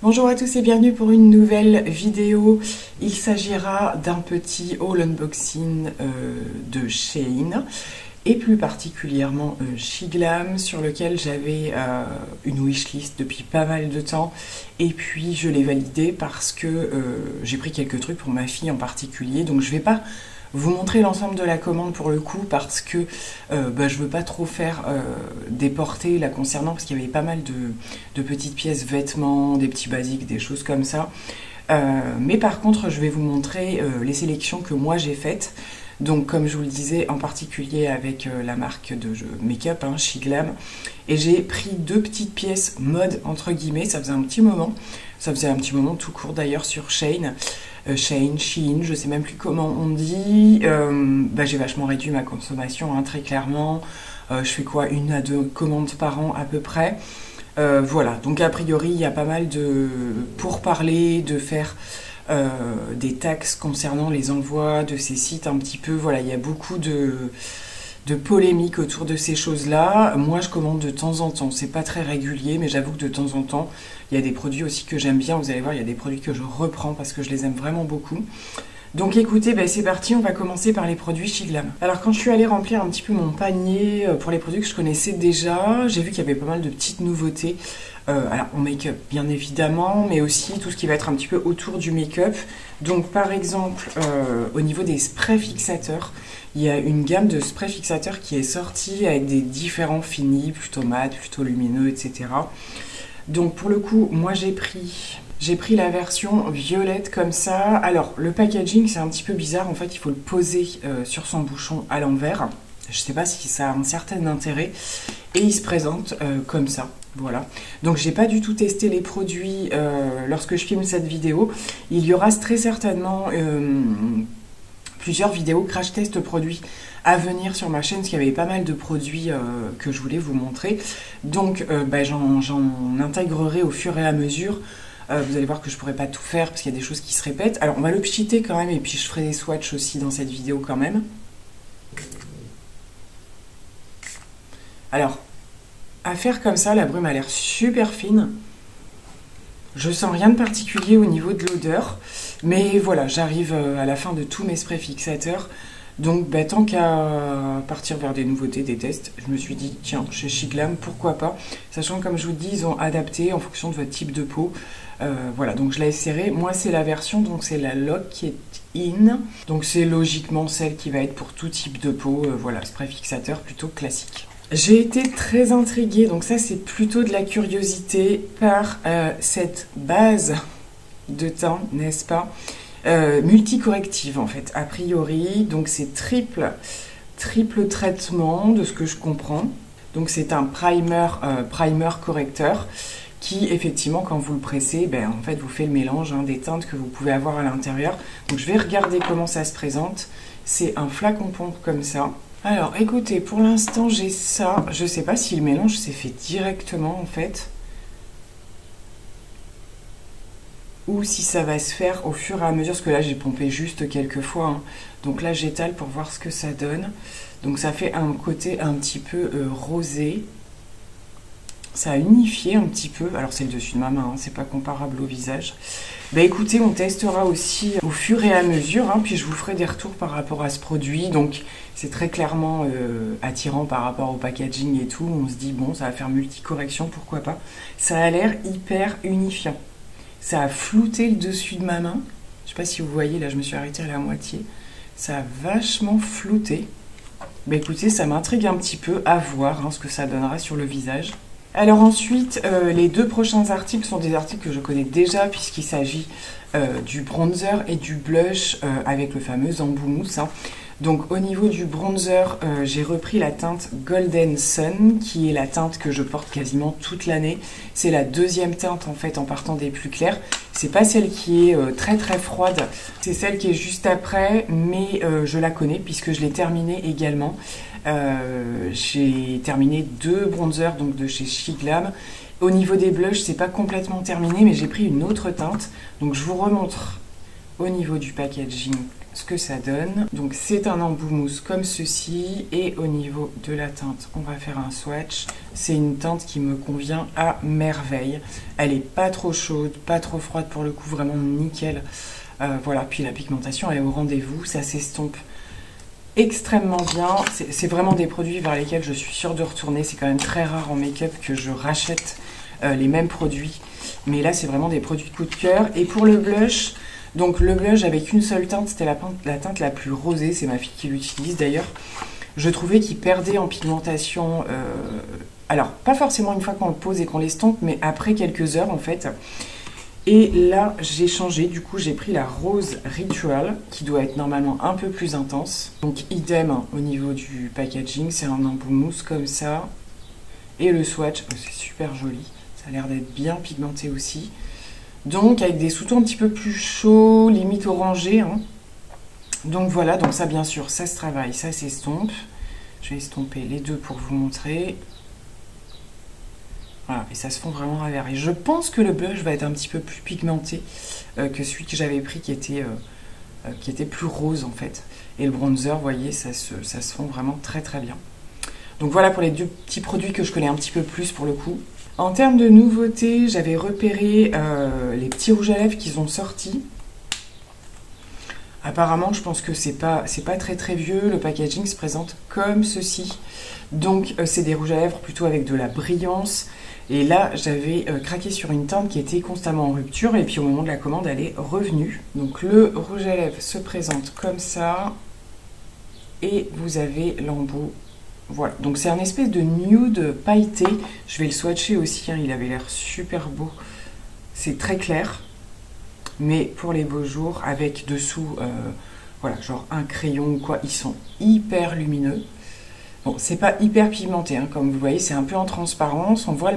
Bonjour à tous et bienvenue pour une nouvelle vidéo. Il s'agira d'un petit haul unboxing de Shein et plus particulièrement Shiglam, sur lequel j'avais une wishlist depuis pas mal de temps et puis je l'ai validé parce que j'ai pris quelques trucs pour ma fille en particulier, donc je vais pas vous montrer l'ensemble de la commande pour le coup parce que je veux pas trop faire des portées là concernant, parce qu'il y avait pas mal de petites pièces vêtements, des petits basiques, des choses comme ça. Mais par contre je vais vous montrer les sélections que moi j'ai faites. Donc comme je vous le disais, en particulier avec la marque de make-up, Shiglam. Et j'ai pris deux petites pièces mode entre guillemets, ça faisait un petit moment tout court d'ailleurs sur Shein. Shein, je sais même plus comment on dit. J'ai vachement réduit ma consommation, très clairement. Je fais quoi, 1 à 2 commandes par an à peu près. Voilà, donc a priori il y a pas mal de pourparlers, de faire des taxes concernant les envois de ces sites un petit peu. Voilà, il y a beaucoup de polémiques autour de ces choses-là. Moi, je commande de temps en temps. C'est pas très régulier, mais j'avoue que de temps en temps, il y a des produits aussi que j'aime bien. Vous allez voir, il y a des produits que je reprends parce que je les aime vraiment beaucoup. Donc écoutez, c'est parti, on va commencer par les produits Shiglam. Alors quand je suis allée remplir un petit peu mon panier pour les produits que je connaissais déjà, j'ai vu qu'il y avait pas mal de petites nouveautés. Alors en make-up bien évidemment, mais aussi tout ce qui va être un petit peu autour du make-up. Donc par exemple, au niveau des sprays fixateurs, il y a une gamme de sprays fixateurs qui est sortie avec des différents finis, plutôt mat, plutôt lumineux, etc. Donc pour le coup, moi j'ai pris la version violette comme ça. Alors le packaging c'est un petit peu bizarre, en fait il faut le poser sur son bouchon à l'envers. Je sais pas si ça a un certain intérêt. Et il se présente comme ça, voilà. Donc j'ai pas du tout testé les produits lorsque je filme cette vidéo. Il y aura très certainement plusieurs vidéos crash test produits à venir sur ma chaîne, parce qu'il y avait pas mal de produits que je voulais vous montrer. Donc j'en intégrerai au fur et à mesure. Vous allez voir que je pourrais pas tout faire parce qu'il y a des choses qui se répètent. Alors on va le pchiter quand même, et puis je ferai des swatchs aussi dans cette vidéo quand même. Alors, à faire comme ça, la brume a l'air super fine. Je sens rien de particulier au niveau de l'odeur. Mais voilà, j'arrive à la fin de tous mes sprays fixateurs. Donc tant qu'à partir vers des nouveautés, des tests, je me suis dit, tiens, chez Shiglam, pourquoi pas. Sachant que comme je vous dis, ils ont adapté en fonction de votre type de peau. Voilà, donc je l'ai serré. Moi, c'est la version, donc c'est la Lock qui est in. Donc c'est logiquement celle qui va être pour tout type de peau. Voilà, spray fixateur plutôt classique. J'ai été très intriguée, donc ça c'est plutôt de la curiosité, par cette base de teint, n'est-ce pas, multicorrective en fait, a priori. Donc c'est triple traitement de ce que je comprends. Donc c'est un primer correcteur qui effectivement quand vous le pressez, en fait vous fait le mélange des teintes que vous pouvez avoir à l'intérieur. Donc je vais regarder comment ça se présente. C'est un flacon pompe comme ça. Alors écoutez, pour l'instant j'ai ça. Je sais pas si le mélange s'est fait directement en fait, ou si ça va se faire au fur et à mesure, parce que là j'ai pompé juste quelques fois. Donc là j'étale pour voir ce que ça donne. Donc ça fait un côté un petit peu rosé. Ça a unifié un petit peu. Alors c'est le dessus de ma main, c'est pas comparable au visage. Écoutez, on testera aussi au fur et à mesure, puis je vous ferai des retours par rapport à ce produit. Donc c'est très clairement attirant par rapport au packaging et tout. On se dit bon, ça va faire multicorrection, pourquoi pas. Ça a l'air hyper unifiant. Ça a flouté le dessus de ma main. Je sais pas si vous voyez, là je me suis arrêtée à la moitié. Ça a vachement flouté. Écoutez, ça m'intrigue un petit peu, à voir ce que ça donnera sur le visage. Alors ensuite, les deux prochains articles sont des articles que je connais déjà, puisqu'il s'agit du bronzer et du blush avec le fameux embout mousse. Donc au niveau du bronzer, j'ai repris la teinte Golden Sun, qui est la teinte que je porte quasiment toute l'année. C'est la deuxième teinte en fait en partant des plus clairs. C'est pas celle qui est très froide, c'est celle qui est juste après, mais je la connais puisque je l'ai terminée également. J'ai terminé 2 bronzers donc de chez Shiglam. Au niveau des blushs, c'est pas complètement terminé, mais j'ai pris une autre teinte. Donc je vous remontre au niveau du packaging ce que ça donne. Donc c'est un embout mousse comme ceci, et au niveau de la teinte, on va faire un swatch. C'est une teinte qui me convient à merveille. Elle est pas trop chaude, pas trop froide, pour le coup, vraiment nickel. Voilà, puis la pigmentation elle est au rendez-vous, ça s'estompe extrêmement bien. C'est vraiment des produits vers lesquels je suis sûre de retourner. C'est quand même très rare en make-up que je rachète les mêmes produits, mais là c'est vraiment des produits coup de cœur. Et pour le blush, donc le blush avec une seule teinte, c'était la teinte la plus rosée, c'est ma fille qui l'utilise d'ailleurs. Je trouvais qu'il perdait en pigmentation, alors pas forcément une fois qu'on le pose et qu'on l'estompe, mais après quelques heures en fait. Et là, j'ai changé, du coup j'ai pris la Rose Ritual, qui doit être normalement un peu plus intense. Donc idem hein, au niveau du packaging, c'est un embout mousse comme ça. Et le swatch, c'est super joli, ça a l'air d'être bien pigmenté aussi. Donc avec des sous-tons un petit peu plus chauds, limite orangés. Hein. Donc voilà, donc ça bien sûr, ça se travaille, ça s'estompe. Je vais estomper les deux pour vous montrer. Voilà, et ça se fond vraiment à verre. Et je pense que le blush va être un petit peu plus pigmenté que celui que j'avais pris qui était plus rose en fait. Et le bronzer, vous voyez, ça se fond vraiment très très bien. Donc voilà pour les deux petits produits que je connais un petit peu plus pour le coup. En termes de nouveautés, j'avais repéré les petits rouges à lèvres qu'ils ont sortis. Apparemment, je pense que c'est pas très très vieux. Le packaging se présente comme ceci. Donc c'est des rouges à lèvres plutôt avec de la brillance. Et là, j'avais craqué sur une teinte qui était constamment en rupture. Et puis au moment de la commande, elle est revenue. Donc le rouge à lèvres se présente comme ça. Et vous avez l'embout. Voilà, donc c'est un espèce de nude pailleté. Je vais le swatcher aussi, hein, il avait l'air super beau. C'est très clair, mais pour les beaux jours, avec dessous, voilà, genre un crayon ou quoi, ils sont hyper lumineux. Bon, c'est pas hyper pigmenté, hein, comme vous voyez, c'est un peu en transparence. On voit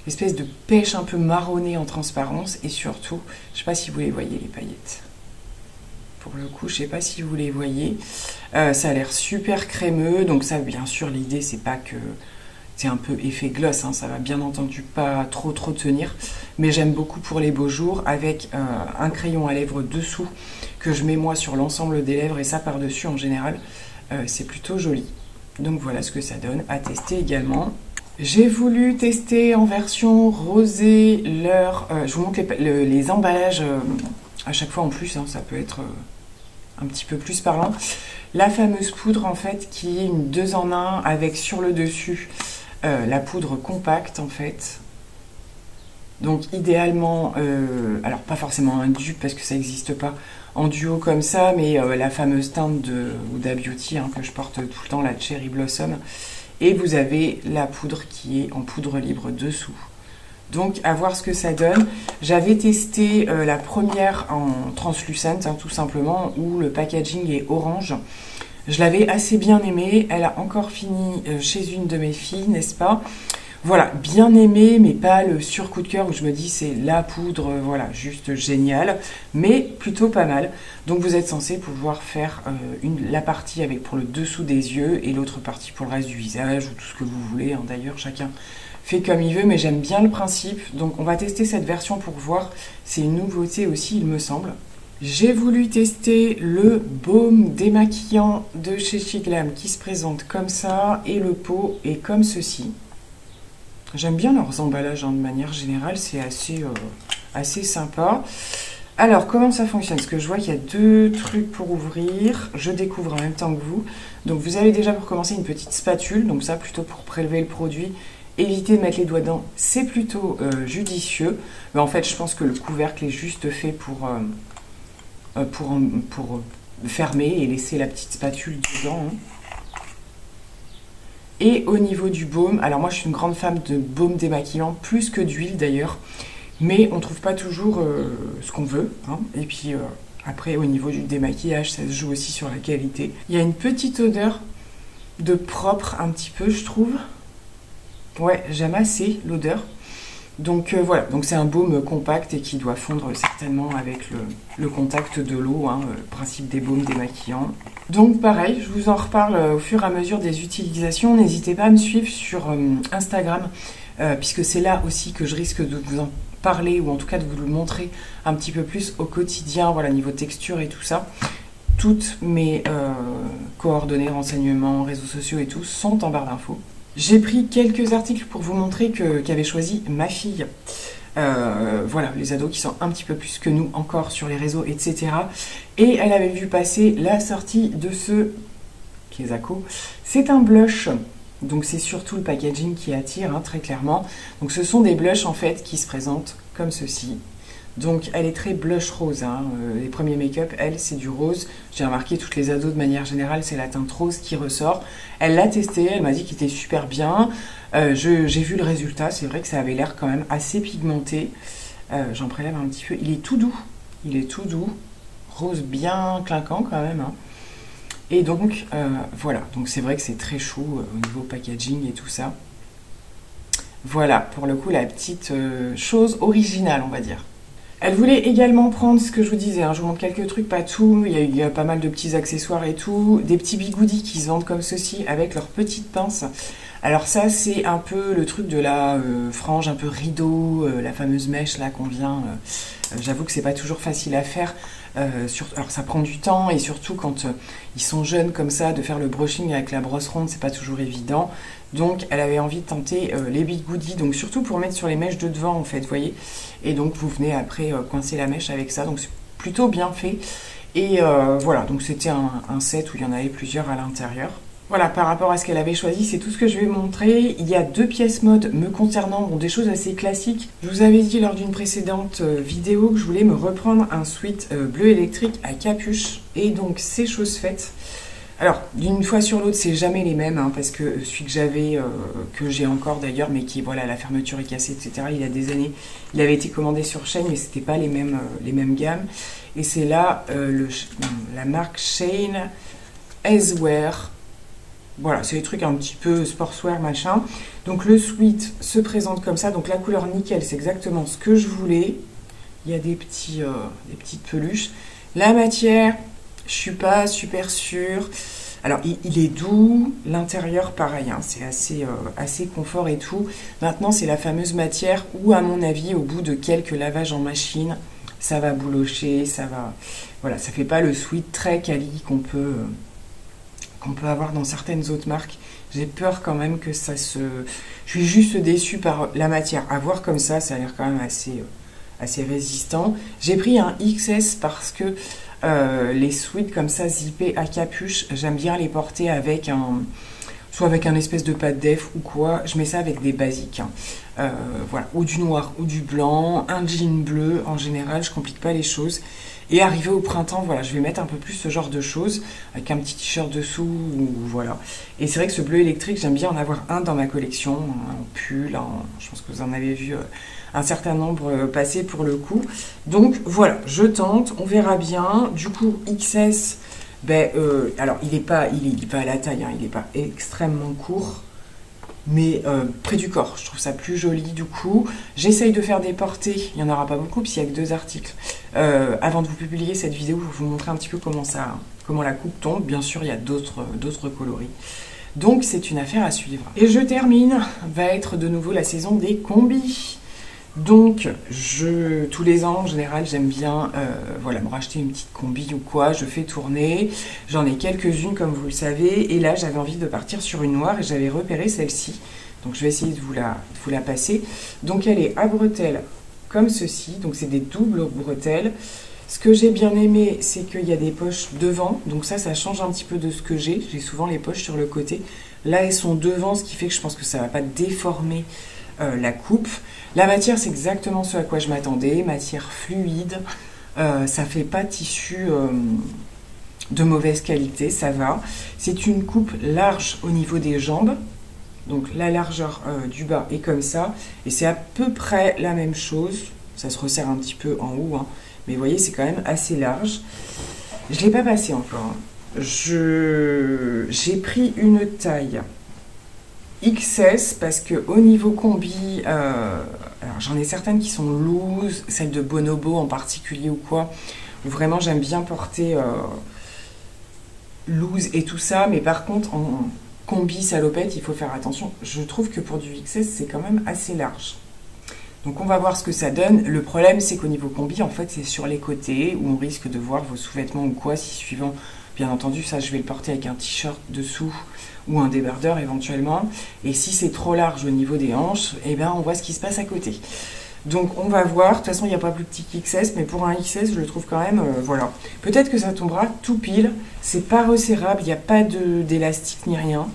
l'espèce de pêche un peu marronnée en transparence. Et surtout, je sais pas si vous les voyez, les paillettes. Pour le coup, je sais pas si vous les voyez. Ça a l'air super crémeux. Donc ça, bien sûr, l'idée, c'est pas que c'est un peu effet gloss. Hein, ça va bien entendu pas trop tenir. Mais j'aime beaucoup pour les beaux jours avec un crayon à lèvres dessous que je mets moi sur l'ensemble des lèvres et ça par-dessus en général. C'est plutôt joli. Donc voilà ce que ça donne à tester également. J'ai voulu tester en version rosée je vous montre les emballages à chaque fois en plus. Hein, ça peut être un petit peu plus parlant. La fameuse poudre en fait qui est une 2 en 1 avec sur le dessus la poudre compacte en fait. Donc idéalement, alors pas forcément un dupe parce que ça n'existe pas en duo comme ça, mais la fameuse teinte de Huda Beauty hein, que je porte tout le temps, la Cherry Blossom. Et vous avez la poudre qui est en poudre libre dessous. Donc à voir ce que ça donne. J'avais testé la première en translucent hein, tout simplement, où le packaging est orange. Je l'avais assez bien aimée. Elle a encore fini chez une de mes filles, n'est-ce pas? Voilà, bien aimé, mais pas le sur-coup de cœur où je me dis c'est la poudre, voilà, juste génial, mais plutôt pas mal. Donc vous êtes censé pouvoir faire la partie avec pour le dessous des yeux et l'autre partie pour le reste du visage ou tout ce que vous voulez. Hein. D'ailleurs, chacun fait comme il veut, mais j'aime bien le principe. Donc on va tester cette version pour voir. C'est une nouveauté aussi, il me semble. J'ai voulu tester le baume démaquillant de chez Shiglam qui se présente comme ça et le pot est comme ceci. J'aime bien leurs emballages hein, de manière générale, c'est assez sympa. Alors, comment ça fonctionne? Parce que je vois qu'il y a 2 trucs pour ouvrir. Je découvre en même temps que vous. Donc, vous avez déjà pour commencer une petite spatule. Donc, ça, plutôt pour prélever le produit. Évitez de mettre les doigts dedans, c'est plutôt judicieux. Mais en fait, je pense que le couvercle est juste fait pour fermer et laisser la petite spatule dedans. Hein. Et au niveau du baume, alors moi je suis une grande fan de baume démaquillant, plus que d'huile d'ailleurs, mais on ne trouve pas toujours ce qu'on veut. Hein. Et puis après au niveau du démaquillage, ça se joue aussi sur la qualité. Il y a une petite odeur de propre un petit peu je trouve. Ouais, j'aime assez l'odeur. Donc voilà, donc c'est un baume compact et qui doit fondre certainement avec le contact de l'eau, hein, principe des baumes démaquillants. Donc pareil, je vous en reparle au fur et à mesure des utilisations. N'hésitez pas à me suivre sur Instagram, puisque c'est là aussi que je risque de vous en parler, ou en tout cas de vous le montrer un petit peu plus au quotidien, voilà, niveau texture et tout ça. toutes mes coordonnées, renseignements, réseaux sociaux et tout sont en barre d'infos. J'ai pris quelques articles pour vous montrer qu'avait choisi ma fille. Voilà, les ados qui sont un petit peu plus que nous encore sur les réseaux, etc. Et elle avait vu passer la sortie de ce Kezako. C'est un blush, donc c'est surtout le packaging qui attire, hein, très clairement. Donc ce sont des blushs en fait qui se présentent comme ceci. Donc elle est très blush rose, hein. Les premiers make-up, elle, c'est du rose. J'ai remarqué, toutes les ados de manière générale, c'est la teinte rose qui ressort. Elle l'a testé, elle m'a dit qu'il était super bien. J'ai vu le résultat, c'est vrai que ça avait l'air quand même assez pigmenté. J'en prélève un petit peu, il est tout doux. Il est tout doux, rose bien clinquant quand même, hein. Et donc, voilà, donc c'est vrai que c'est très chou au niveau packaging et tout ça. Voilà, pour le coup, la petite chose originale, on va dire. Elle voulait également prendre ce que je vous disais, hein, je vous montre quelques trucs, pas tout, il y a pas mal de petits accessoires et tout, des petits bigoudis qui se vendent comme ceci avec leurs petites pinces. Alors ça, c'est un peu le truc de la frange un peu rideau, la fameuse mèche là qu'on vient. J'avoue que c'est pas toujours facile à faire. Alors ça prend du temps et surtout quand ils sont jeunes comme ça, de faire le brushing avec la brosse ronde, c'est pas toujours évident. Donc elle avait envie de tenter les bigoudis, donc surtout pour mettre sur les mèches de devant en fait, vous voyez. Et donc vous venez après coincer la mèche avec ça, donc c'est plutôt bien fait. Et voilà, donc c'était un set où il y en avait plusieurs à l'intérieur. Voilà, par rapport à ce qu'elle avait choisi, c'est tout ce que je vais montrer. Il y a 2 pièces mode me concernant, bon, des choses assez classiques. Je vous avais dit lors d'une précédente vidéo que je voulais me reprendre un sweat bleu électrique à capuche. Et donc, c'est chose faite. Alors, d'une fois sur l'autre, c'est jamais les mêmes, hein, parce que celui que j'avais, que j'ai encore d'ailleurs, mais qui, voilà, la fermeture est cassée, etc., il y a des années, il avait été commandé sur Shein, mais c'était pas les mêmes gammes. Et c'est là, la marque Shein Acewear. Voilà, c'est des trucs un petit peu sportswear, machin. Donc le sweat se présente comme ça. Donc la couleur nickel, c'est exactement ce que je voulais. Il y a des petites peluches. La matière, je suis pas super sûre. Alors il est doux. L'intérieur, pareil, hein, c'est assez confort et tout. Maintenant, c'est la fameuse matière où, à mon avis, au bout de quelques lavages en machine, ça va boulocher, ça va... Voilà, ça fait pas le sweat très quali qu'on peut avoir dans certaines autres marques. J'ai peur quand même que ça se... Je suis juste déçue par la matière. À voir comme ça a l'air quand même assez résistant. J'ai pris un XS parce que les sweats comme ça, zippés à capuche, j'aime bien les porter avec soit avec un espèce de pâte def ou quoi. Je mets ça avec des basiques, hein. Voilà, ou du noir ou du blanc, un jean bleu. En général, je complique pas les choses. Et arrivé au printemps, voilà, je vais mettre un peu plus ce genre de choses, avec un petit t-shirt dessous, ou voilà. Et c'est vrai que ce bleu électrique, j'aime bien en avoir un dans ma collection, en pull, je pense que vous en avez vu un certain nombre passer pour le coup. Donc voilà, je tente, on verra bien. Du coup, XS, alors il n'est pas à la taille, hein, il n'est pas extrêmement court. Mais près du corps, je trouve ça plus joli du coup. J'essaye de faire des portées, il n'y en aura pas beaucoup puisqu'il n'y a que 2 articles. Avant de vous publier cette vidéo, je vais vous montrer un petit peu comment la coupe tombe. Bien sûr, il y a d'autres coloris. Donc c'est une affaire à suivre. Et je termine, va être de nouveau la saison des combis. Donc, tous les ans, en général, j'aime bien voilà, me racheter une petite combi ou quoi, je fais tourner. J'en ai quelques-unes, comme vous le savez. Et là, j'avais envie de partir sur une noire et j'avais repéré celle-ci. Donc, je vais essayer de vous la passer. Donc, elle est à bretelles comme ceci. Donc, c'est des doubles bretelles. Ce que j'ai bien aimé, c'est qu'il y a des poches devant. Donc, ça change un petit peu de ce que j'ai. J'ai souvent les poches sur le côté. Là, elles sont devant, ce qui fait que je pense que ça ne va pas déformer la coupe. La matière, c'est exactement ce à quoi je m'attendais, matière fluide, ça fait pas tissu de mauvaise qualité, ça va. C'est une coupe large au niveau des jambes, donc la largeur du bas est comme ça, et c'est à peu près la même chose, ça se resserre un petit peu en haut, hein, mais vous voyez, c'est quand même assez large. Je ne l'ai pas passé encore, hein. J'ai pris une taille XS parce que au niveau combi, alors j'en ai certaines qui sont loose, celle de Bonobo en particulier ou quoi, où vraiment j'aime bien porter loose et tout ça, mais par contre en combi salopette il faut faire attention. Je trouve que pour du XS c'est quand même assez large. Donc on va voir ce que ça donne. Le problème c'est qu'au niveau combi en fait c'est sur les côtés où on risque de voir vos sous-vêtements ou quoi, si suivant Bien entendu, ça je vais le porter avec un t-shirt dessous ou un débardeur éventuellement. Et si c'est trop large au niveau des hanches, eh bien on voit ce qui se passe à côté. Donc on va voir, de toute façon il n'y a pas plus petit qu'XS, mais pour un XS je le trouve quand même, voilà. Peut-être que ça tombera tout pile, c'est pas resserrable, il n'y a pas d'élastique ni rien.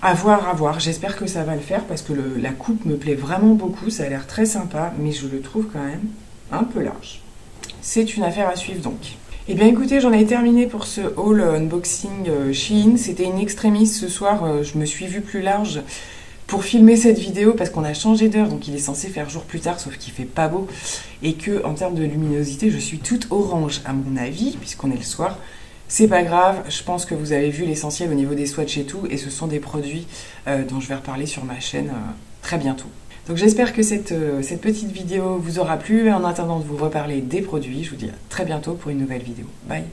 À voir, j'espère que ça va le faire parce que la coupe me plaît vraiment beaucoup, ça a l'air très sympa, mais je le trouve quand même un peu large. C'est une affaire à suivre donc. Et bien écoutez, j'en ai terminé pour ce haul unboxing Shein, c'était une extrémiste ce soir, je me suis vue plus large pour filmer cette vidéo parce qu'on a changé d'heure, donc il est censé faire jour plus tard, sauf qu'il fait pas beau, et que en termes de luminosité, je suis toute orange à mon avis, puisqu'on est le soir. C'est pas grave, je pense que vous avez vu l'essentiel au niveau des swatchs et tout, et ce sont des produits dont je vais reparler sur ma chaîne très bientôt. Donc j'espère que cette petite vidéo vous aura plu, et en attendant de vous reparler des produits, je vous dis à très bientôt pour une nouvelle vidéo. Bye!